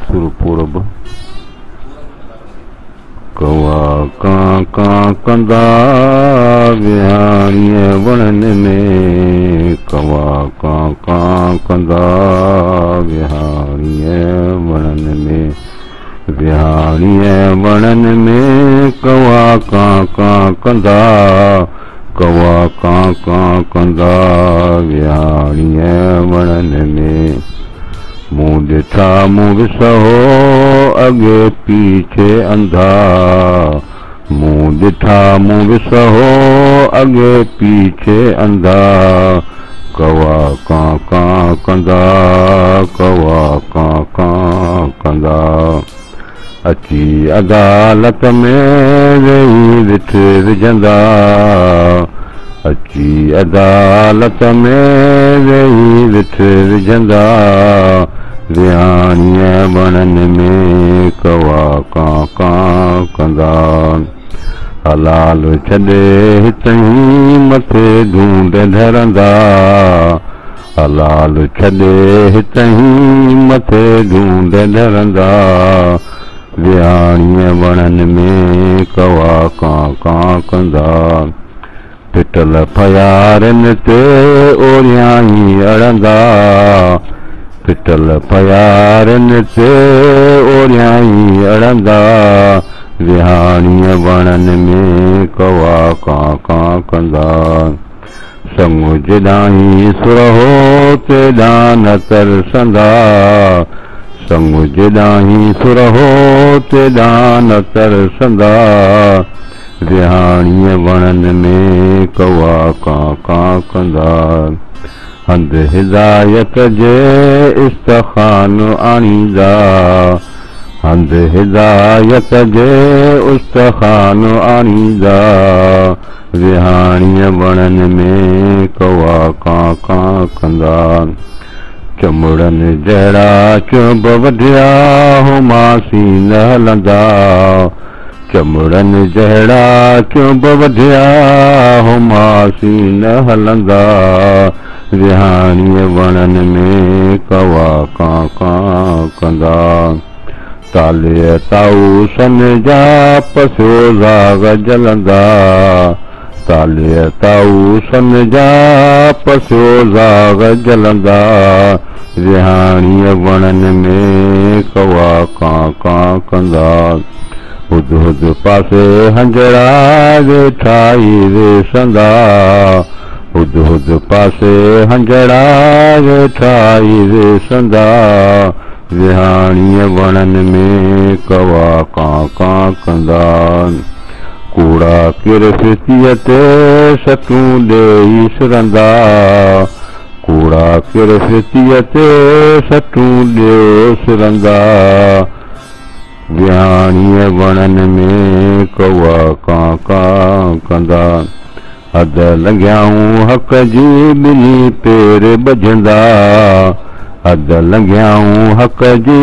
सुरपूरब कवा कां कंदा विहाणीअ वणनि में कवा कां कंदा विहाणीअ वणनि में विहाणीअ वणनि में कवा कां कंदा कवा कां कंदा विहाणीअ वणनि में मुंह ॾिठा मुंह विसहो अॻे पीछे अंधा मुंह ॾिठा मुंह विसहो अॻे पीछे अंधा कवा कां कंदा कवा कां कंदा अची अदालत में वेही विठ विझंदा अची अदालत में वेही विठ विझंदा विहाणीअ वणनि में कवा कां कंदा हलाल छॾे हितई मथे ढूंढ धरंदा हलाल छॾे हितई मथे ढूंढ धरंदा विहाणीअ वणनि में कवा कां कंदा पिटल फयारनि ते ओरियाई अड़ंदा पिटल फयारनि ते ओरियाई अड़ंदा विहाणीअ वणनि में कवा कां कंदा संग जेॾाहीं सुरहो तेॾां न तरसंदा संग जेॾाहीं सुरहो तेॾां न तरसंदा विहाणीअ वणनि में कवा कां कंदा हंधि हिदायत जे इस्तखान आणींदा हंधि हिदायत जे इस्तखान आणींदा विहाणीअ वणनि में कवा कां कंदा चमुड़नि जहिड़ा चुंब वढिया हुमासी न हलंदा चमुड़नि जहिड़ा चुंब वढिया हुमासी न हलंदा विहाणीअ वणनि में कवा कां कंदा ताले ताऊसनि जा पसोज़ा जलंदा ताले ताऊसनि जा पसोज़ा जलंदा विहाणीअ वणनि में कवा कां कंदा हुद हुद पासे हंजड़ा वेठाई वेसंदा हुद हुद पासे हंजड़ा वेठाई वेसंदा विहाणीअ वणनि में कवा कां कंदा कूड़ा किरफितीअ ते सतूं ॾेई सुरंदा कूड़ा किरफितीअ ते सतूं ॾेई सुरंदा विहाणीअ वणनि में कवा कां कंदा हद लंघियाऊं हक़ जी ॿिन्ही पेर ॿझंदा हद लंघियाऊं हक़ जी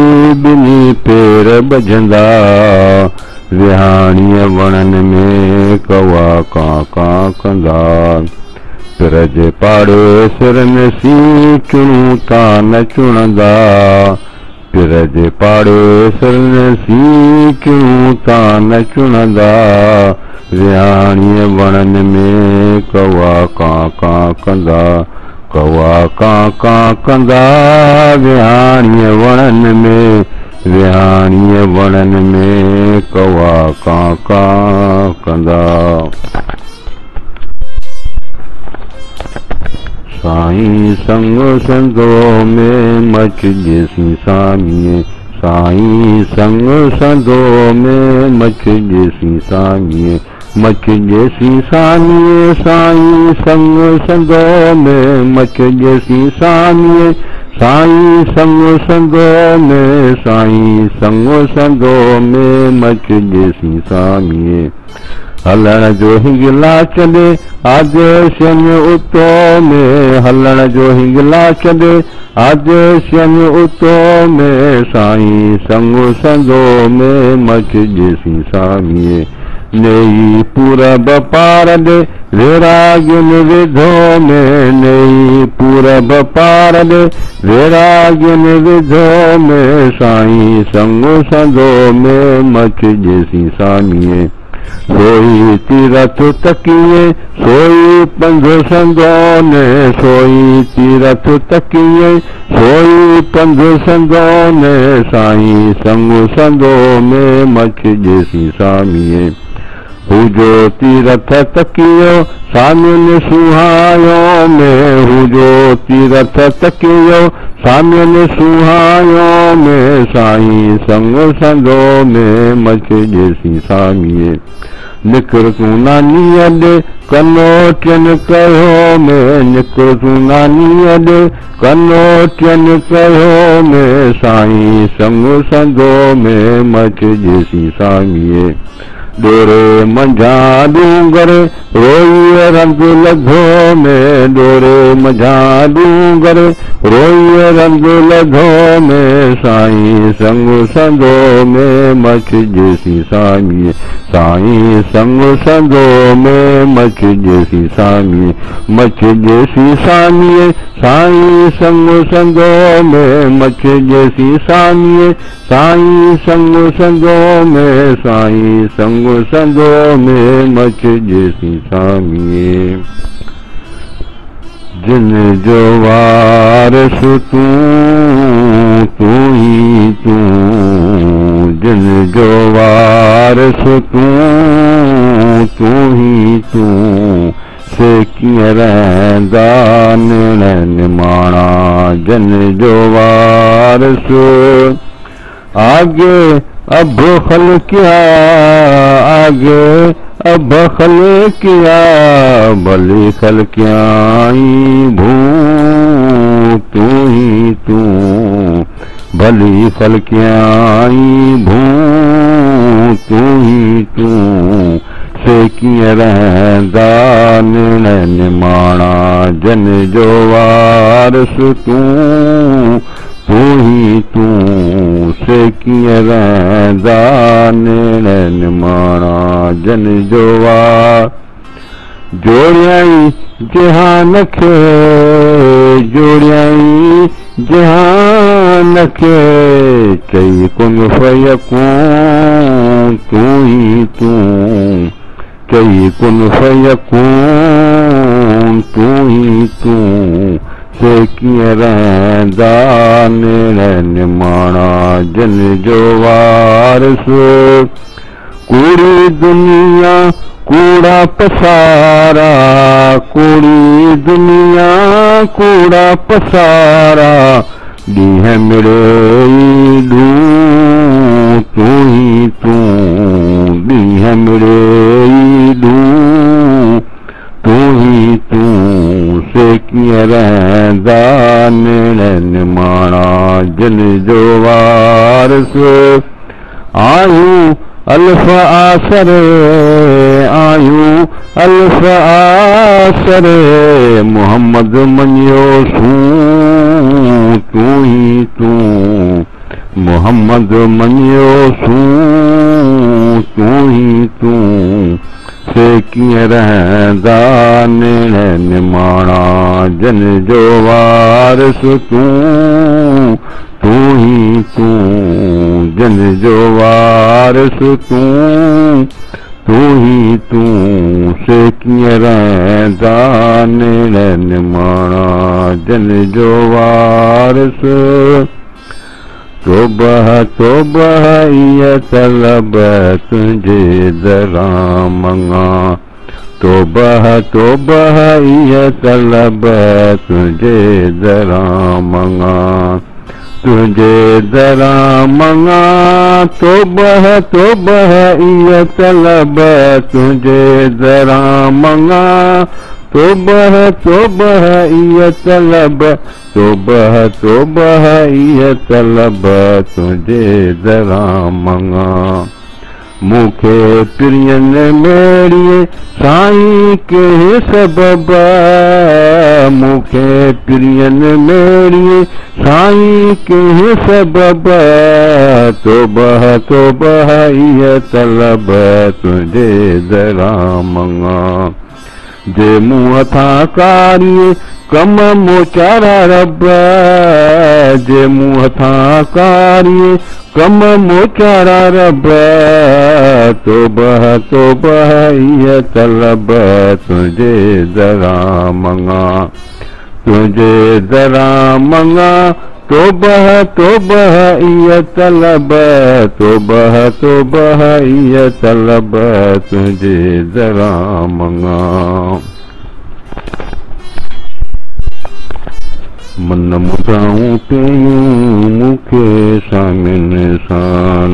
ॿिन्ही पेर ॿझंदा विहाणीअ वणनि में कवा कां कंदा पिर जे पाड़े सिरनि सी चुणूं तां न चुणंदा पिर जे पाड़े सिरनि सी चुणूं तां न चुणंदा विहाणीअ वणनि में कवा कां कंदा कवा कां कंदा विहाणीअ वणनि में विहाणीअ वणनि में कवा कां कंदा साईं संग संदो में मचजेसी सामीअ साईं संग संदो में मचजेसी सामीअ मचजेसी सामीअ साईं संग संदो में मचजेसी सामीअ साईं संग संदो में साईं संग संदो में मचजेसी सामीअ हलण जो हिंगला छॾे आदेशनि उतो में हलण जो हिंगला छॾे आदेशनि उतो में साईं संग संदो में मचजेसी सामीअ नई पूरब पार दे वैराग्य विधो में, नई पूरब पार दे वैराग्य विधो में, साईं संग संदो में मच जैसी सामिए, सोई तीरथ तकिए सोई पंध संदो ने, सोई तीरथ तकिए सोई पंध संदो ने, साईं संग संदो में मच जैसी सामिए, हुजो तीरथ तकियो सामिन सुहायो में, हुजो तीरथ तकियो सामिन सुहायो में, साईं संग संदो में मच जैसी सामिए, निकर तू नानी अॾ कनोटियन कयो में, निकर तू नानी अॾ कनोटियन कयो में, साईं संग संदो में मच जैसी सामिए, डोरे मंझा डूंगर रोई रंग लधो में, डोरे मंझा डूंगर रोई रंग लधो में, साईं संग संदो में मच जैसी सामिए, साईं संग संदो में मच जैसी सामिए, मच जैसी सामिए, साईं संग संदो में मच जैसी सामिए, साईं संग संदो में, साईं संग संदो में मच जैसी सामिए, जिन जो वारस तू तू ही तू, जिन जो वारस तू तू ही तू, से कीअं रहंदा निर्णय माणा, जिन जो वारस आगे अब खल किया, आगे अब खल किया, भले खल क्या भू तू ही तू, भली खल क्या भू तू ही तू, से कीअं रहंदा निर्णय निमाणा, जन जो वारस तू तू ही तू, से कीअं रहंदा निर्णय निमाणा, जन जो वार जोड़ियाई जहान खे, जोड़ियाई जहान खे, चई कुन फयकूं तू ही तू, चई कुन फयकूं तू ही तू, से कीअं रहंदा निर्णय निमाणा, जन जो वारस कूड़ी दुनिया कूड़ा पसारा, कूड़ी दुनिया कूड़ा पसारा, ॾींहं मिड़े ॾू तू ही तू, ॾींहं मिड़े ॾू तू ही तू, से कीअं रहंदा निर्णय निमाणा, जिन जो वारस आयूं अल्फ आसरे, आयूं अल्फ आसरे, मोहम्मद मञियो सूं तू ही तू, मोहम्मद मञियो सूं तू ही तू, से कीअं रहंदा निर्णय निमाणा, जन जो वारस तू तू ही तू, जन जो वारस तू तू ही तू, से कीअं रहंदा निर्णय निमाणा, जन जो वारस तोबह तोबह इह तलब तुंहिंजे दरां मङा, तोबह तोबह इह तलब तुंहिंजे दरां मङा, तुंहिंजे दरां मङा, तोबह तोबह इह तलब तुंहिंजे दरां मङा, तोबह तोबह इह तलब, तोबह तोबह इह तलब तुंहिंजे दरां मङा, मूंखे प्रियन मेड़िए साईं के सबब, मूंखे प्रियन मेरी साईं कंहिं सबब तोबह तोबह इह तलब तुंहिंजे दरां मङां जे मूं हथां कारीअ कम मोचारा रब जे मूं हथां कारीअ कम मोचारा रब तोबह तोबह इह तलब तुंहिंजे दरां मङां तुंहिंजे दरां मङां तोबह तोबह इह तलब तोबह तोबह इह तलब तुंहिंजे दरां मङां मन मुदाऊं कयूं मूंखे सामिन साण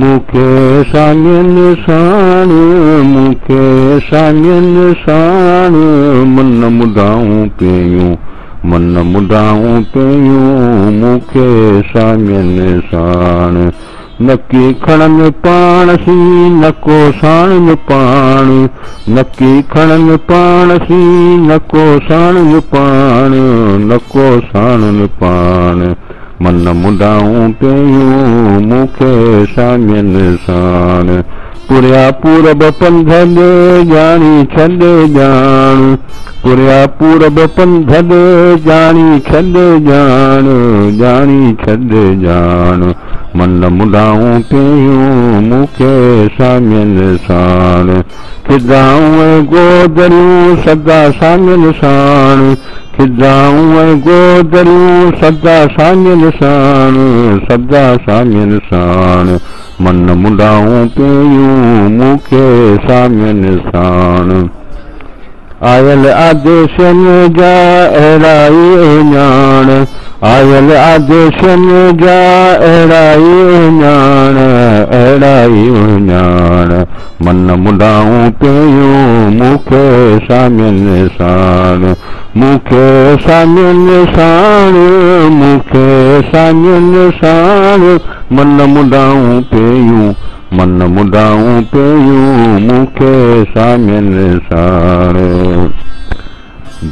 मूंखे सामिन साण मूंखे सामिन साण मन मुदाऊं कयूं मन मुदाऊं कयूं मूंखे सामिन साण नकी खणनि पाण सी नको साणनि पाण नकी खणनि पाण सी नको साणनि पाण नको साणनि पाण मन मुदाऊं कयूं मूंखे सामिन साण पुरिया पूरब पंध ॾे ॼाणी छॾे ॼाण पुरिया पूरब पंध ॾे ॼाणी छॾे ॼाण ॼाणी छॾे ॼाण मन मुदाऊं कयूं मूंखे सामिन साण खिदाऊं गोदरियूं सदा सामिन साण खिदाऊं गोदरियूं सदा सामिन साण सदा सामिन साण मन मुदाऊं कयूं मूंखे सामिन साण आयल आदेशन जा अहिड़ा ई ॼाण आयल आदेशन जा अहिड़ा ई ॼाण अहिड़ा ई ॼाण मन मुदाऊं कयूं मूंखे सामिन साण मूंखे सामिन साण मूंखे सामिन साण मन मुदाऊं कयूं मन मुदाऊं कयूं मूंखे सामिन साण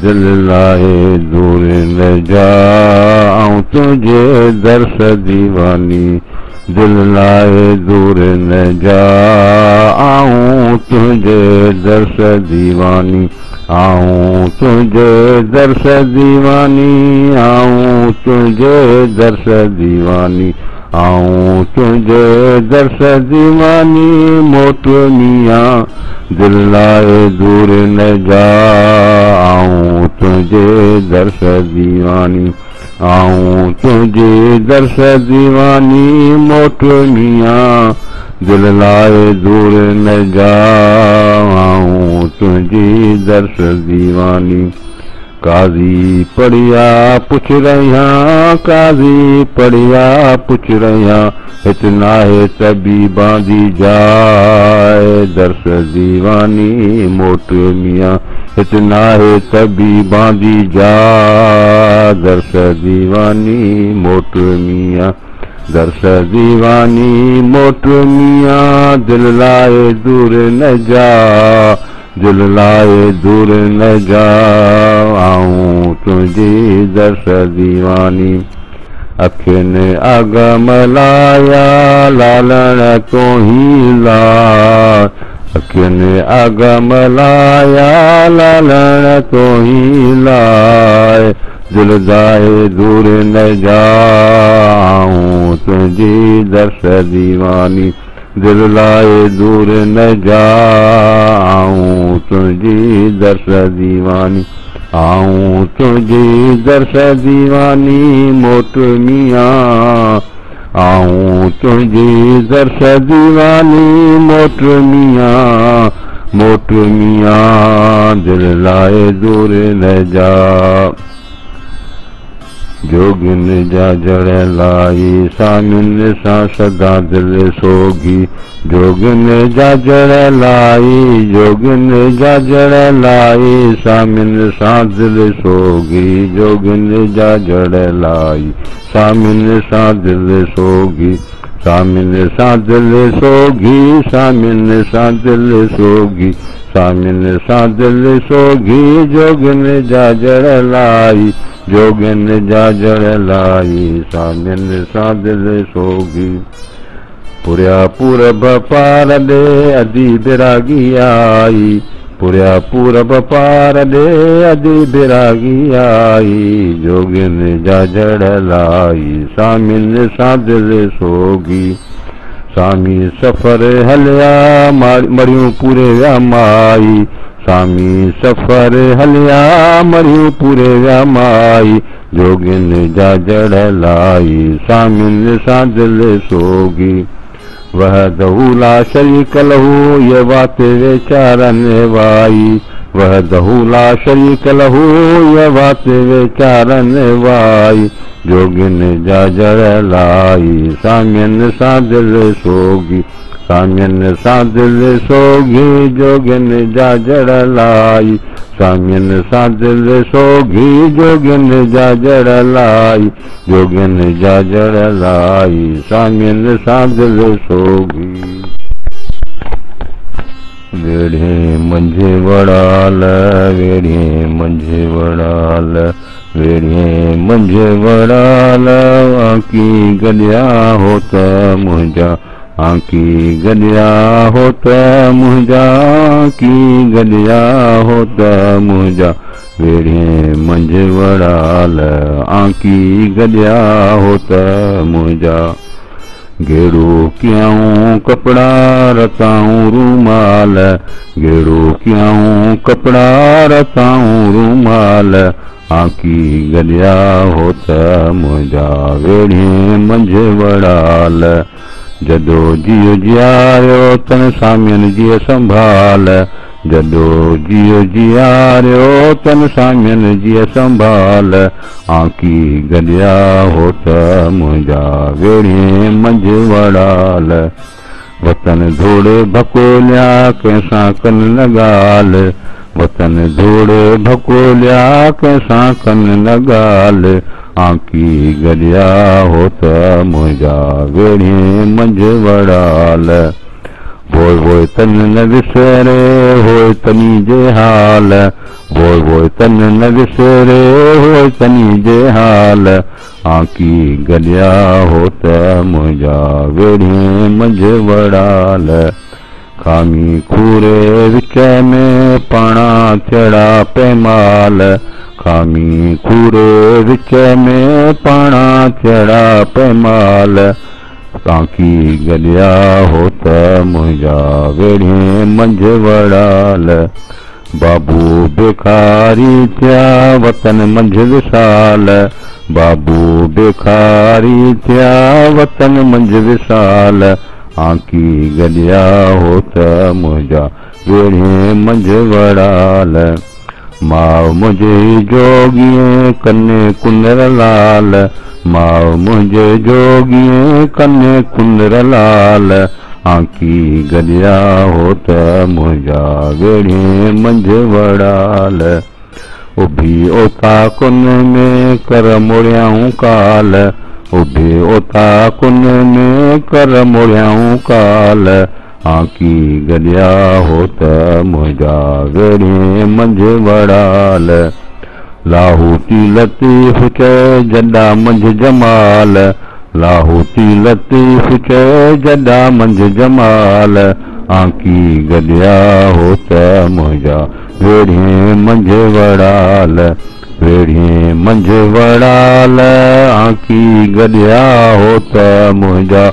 दिल लाहे दूर न जा आऊं तुंहिंजे दर्श दीवानी दिल लाहे दूर न जा आऊं तुंहिंजे दर्श दीवानी आऊं तुंहिंजे दर्श दीवानी आऊं तुंहिंजे दर्श दीवानी आऊं तुंहिंजे दर्श दीवानी मोट मियां दिल लाहे दूर न जा आऊं तुंहिंजे दर्श दीवानी आऊं तुंहिंजे दर्श दीवानी मोट मियां दिल लाहे दूर न जा आऊं तुंहिंजी दर्श दीवानी काज़ी पढ़िया पुछ रहिया काज़ी पढ़िया पुछ रहिया हित नाहे तबीबां दी जाए दर्श दीवानी मोट मियां हित नाहे तबीबां दी जाए दर्श दीवानी मोट मियां दर्श दीवानी मोट मियां दिल लाए दूर न जा दिल लाए दूर न जा आऊं तुंहिंजी दर्श दीवानी अखियुनि अग मलाया लालण तो ही ला अखियुनि अग मलाया लालण तो ही लाए दिल दाए दूर न जा आऊं तुंहिंजी दर्श दीवानी दिल लाए दूर न जा आऊं तुंहिंजी दर्श दीवानी आऊं तुंहिंजी दर्श दीवानी मोट मियां आऊं तुंहिंजी दर्श दीवानी मोट मियां दिल लाए दूर न जा जोगिन जा जड़ लाई सामिन सां सदा दिल सोगी जोगिन जा जड़ लाई जोगिन जा जड़ लाई सामिन सां दिल सोगी जोगिन जा जड़ लाई सामिन सां दिल सोगी सामिन सां दिल सोगी सामिन सां दिल सोगी सामिन सां दिल सोगी जोगिन जा जड़ लाई जोगिन जा जड़ लाई सामिन सां दिल सोगी पुरिया पूरब पार दे अदी बिरागी आई पुरिया पूरब पार दे अदी बिरागी आई जोगिन जा जड़ लाई सामिन सां दिल सोगी सामी सफ़र हलिया मरियूं पूरे विया माई सामी सफ़र हलिया मरियूं पूरे विया माई जोगिन जा जड़ लाई सामिन सां दिल सोगी वहदहू ला शरीक लहू ये बात वेचारन वाई वहदहू ला शरीक लहू ये बात वेचारन वाई जोगिन जा जड़ लाई सामिन सां दिल सोगी सामिन सां दिल सोगी जोगिन जा जड़ लाई सामिन सां दिल सोगी जोगिन जा जड़ लाई जोगिन जा जड़ लाई सामिन सां दिल सोगी वेढ़े मंझे वड़ाल वेढ़े मंझे वड़ाल वेढ़े मंझे वड़ाल आंकी गॾिया हो त मुंहिंजा आंकी गॾिया हो त मुंहिंजा आंकी गॾिया हो त मुंहिंजा वेढ़े मंझे वड़ाल आंकी गॾिया हो त मुंहिंजा गेड़ो कियाऊं कपड़ा रताऊं रूमाल गेड़ो कियाऊं कपड़ा रताऊं रूमाल आंकी गॾिया हो त मुंहिंजा वेढ़े मंझि वड़ाल जदो जियो जियारियो तन सामियन जी संभाल जदो जियो जियारियो तन सामियन जी संभाल आंकी गॾिया हो त मुंहिंजा वेढ़े मंझि वड़ाल वतन धोड़े भकोलिया कंहिंसां कन न ॻाल्हि वतन धोड़े भकोलिया कंहिंसां कन न ॻाल्हि आंकी गॾिया हो त मुंहिंजा वेढ़े मंझि वड़ाल वोय वोय तन न विसरे होय तनी जे हाल वोय वोय तन न विसरे होय तनी जे हाल आंकी गॾिया हो त मुंहिंजा वेढ़े मंझि वड़ाल खामी खूरे विच में पाणा थियड़ा पैमाल खामी खूरे विच में पाणा थियड़ा पैमाल आंकी गॾिया हो त मुंहिंजा वेढ़े मंझि वड़ाल बाबू बेखारी थिया वतन मंझि विसाल बाबू बेखारी थिया वतन मंझि विसाल आंकी गॾिया हो त मुंहिंजा वेढ़े मंझि वड़ाल माउ मुंहिंजे जोगीअ कन्ने कुंदर लाल माउ मुंहिंजे जोगीअ कन्ने कुंदर लाल आंकी गॾिया हो त मुंहिंजा वेढ़े मंझि वड़ाल उभी ओता कुन में कर मोड़ियाऊं काल उभी ओता कुन में कर मोड़ियाऊं काल आंकी गॾिया हो त मुंहिंजा वेढ़े मंझि वड़ाल लाहूती लतीफ़ चए जॾा मंझि जमाल लाहूती लतीफ़ चए जॾा मंझि जमाल आंकी गॾिया हो त मुंहिंजा वेढ़े मंझि वड़ाल वेढ़े मंझि वड़ाल आंकी गॾिया हो त मुंहिंजा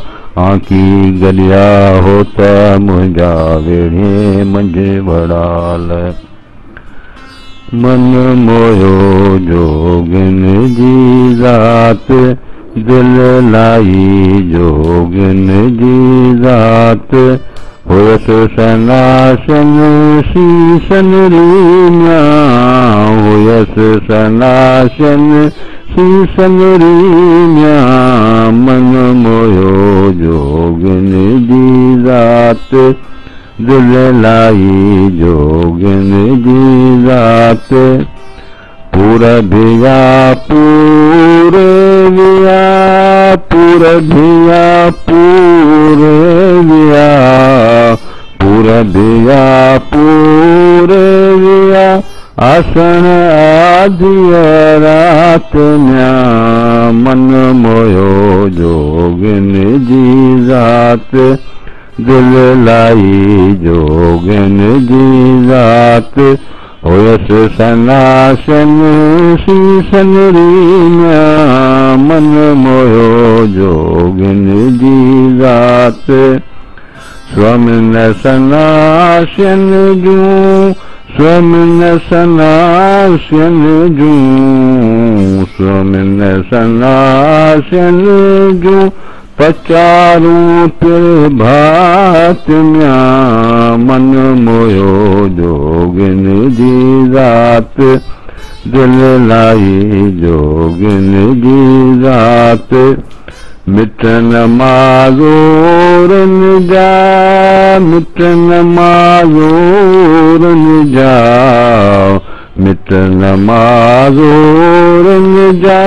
आंकी गॾिया हो त मुंहिंजा वेढ़े मंझि वड़ाल मन मोयो जोगिन जी ज़ात दिल लाई जोगिन जी ज़ात हुयसि सनासन शीसन रीम्या हुयसि सनासन शीसन रीम्या मन मोयो जोगिन जी ज़ात दिल लाई जोगिन जी ज़ात पूरबिया पूरबिया पूरबिया पूरबिया पूरबिया बिया पूरे विया आसन आदिय रात म्या मन मोयो जोगिन जी जात दिल लाई जोगिन जी जात होयस सनासन शीसन रीम्या मन मोयो जोगिन जी जात स्वमिन सनासन जूं स्वमिन सनासन जूं स्वमिन सनासन जूं पचारूं तिर भात म्या मन मोयो जोगिन जी जात दिल लाई जोगिन जी जात मिटन माज़ूरन जा मिटन माज़ूरन जा मिटन माज़ूरन जा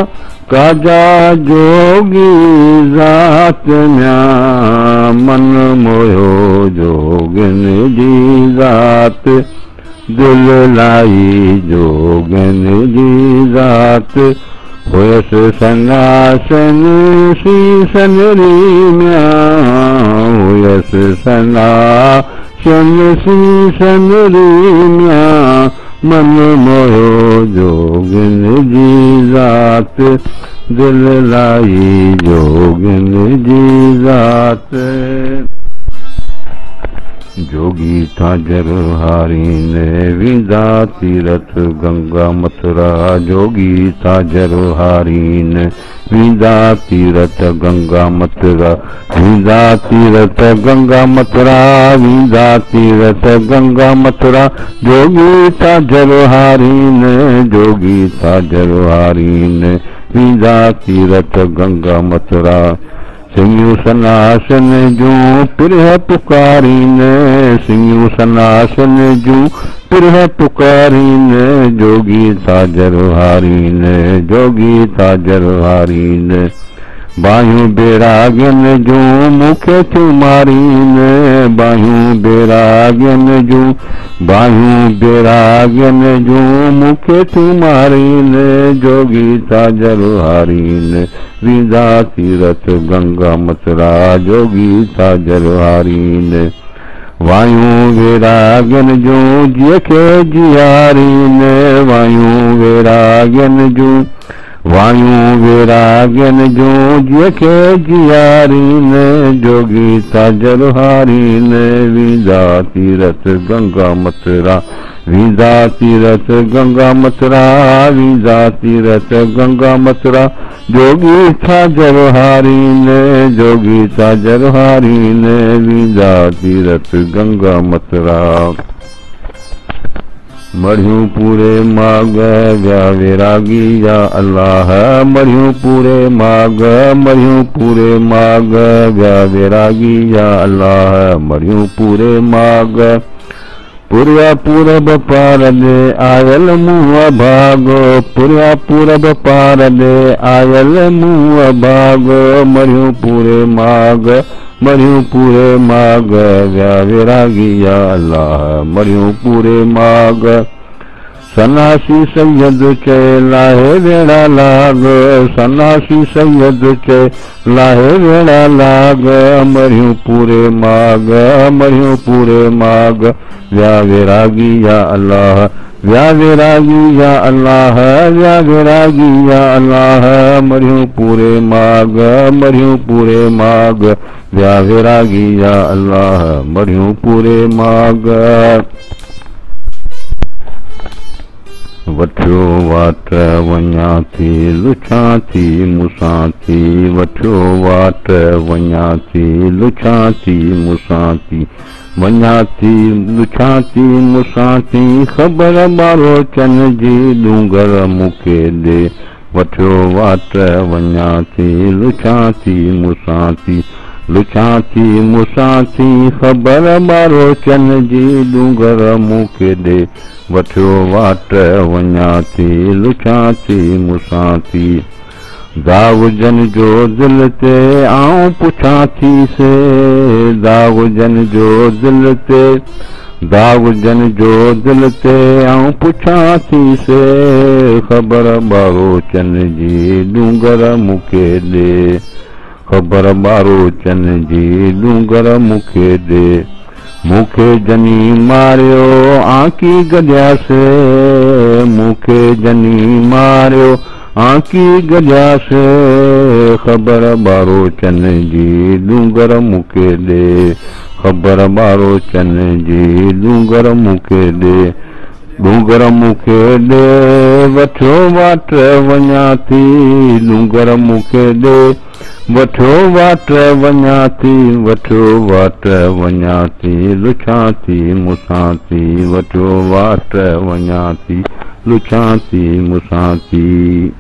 काजा जोगी जात म्या मन मोयो जोगिन जी जात दिल लाई जोगिन जी जात होयस सनासन शीसन रीम्या होयस सनासन शीसन रीम्या मन मोयो जोगिन जी जात दिल लाई जोगिन जी जात जोगी था जरहारी ने विंदा तीरथ गंगा मथुरा जोगी था जरहारी ने विंदा तीरथ गंगा मथुरा विंदा तीरथ गंगा मथुरा विंदा तीरथ गंगा मथुरा जोगी था जरहारी ने जोगी था जरहारी ने विंदा तीरथ गंगा मथुरा सिंह सनासन जूं पिरह पुकारी ने सिंह सनासन जूं पिरह पुकारी ने जोगी था जरहारी ने जोगी था जरहारी ने बायूं बेरागन जूं मुखे चुमारी ने बायूं बेरागन जूं बायूं बेरागन जूं मुखे चुमारी ने जोगी था जरहारी ने विंदा तीरथ गंगा मथुरा जोगी था जरहारी ने वायूं वेरागन जूं जेके जियारी ने वायूं वेरागन जूं वायूं वेरागन जूं जेके जियारी ने जोगी था जरहारी ने विंदा तीरथ गंगा मथुरा विंदा तीरथ गंगा मथुरा विंदा तीरथ गंगा मथुरा जोगी था जरहारी ने जोगी था जरहारी ने विंदा तीरथ गंगा मथुरा मरियूं पूरे माग व्या वैरागी या अल्लाह मरियूं पूरे माग मरियूं पूरे माग व्या वैरागी या अल्लाह मरियूं पूरे माग पुरिया पूरब पार दे आयल मुँह भाग पुरिया पूरब पार दे आयल मुँह भाग मरियूं पूरे माग मरियूं पूरे माग व्या वैरागी या अल्लाह मरियूं पूरे माग सन्नासी सैयद चे लाहे वेड़ा लाग सन्नासी सैयद चे लाहे वेड़ा लाग मरियूं पूरे माग मरियूं पूरे माग व्या वैरागी या अल्लाह व्या वैरागी या अल्लाह व्या वैरागी या अल्लाह मरियूं पूरे माग मरियूं पूरे माग व्या वैरागी या अल्लाह मरियूं पूरे माग वठियो वाट वञा थी लुछां थी मूंसां थी वठियो वाट वञा थी लुछां थी मूंसां थी वञा थी लुछां थी मूंसां थी ख़बर ॿारो चन जी डूंगर मूंखे ॾे वठियो वाट वञा थी लुछां थी मूंसां थी लुछां थी मूंसां थी ख़बर ॿारो चन जी डूंगर मूंखे ॾे वठियो वाट वञा थी लुछां थी मूंसां थी दाग़ुजन जो दिल ते आऊं पुछां थी से, दाग़ुजन जो दिल ते, दाग़ुजन जो दिल ते आऊं पुछां थी से, ख़बर बारोचन जी डूंगर मूंखे ॾे, ख़बर बारोचन जी डूंगर मूंखे ॾे, मूंखे जनी मारियो आंकी गॾियासे, मूंखे जनी मारियो आंकी गॾियासे, ख़बर बारोचन जी डूंगर मूंखे ॾे, ख़बर बारोचन जी डूंगर मूंखे ॾे, डूंगर मूंखे ॾे वठो वाट वञा थी, डूंगर मूंखे ॾे वठो वाट वञा थी, वठो वाट वञा थी, लुछां थी मूंसां थी, वठो वाट वञा थी, लुछां थी मूंसां थी।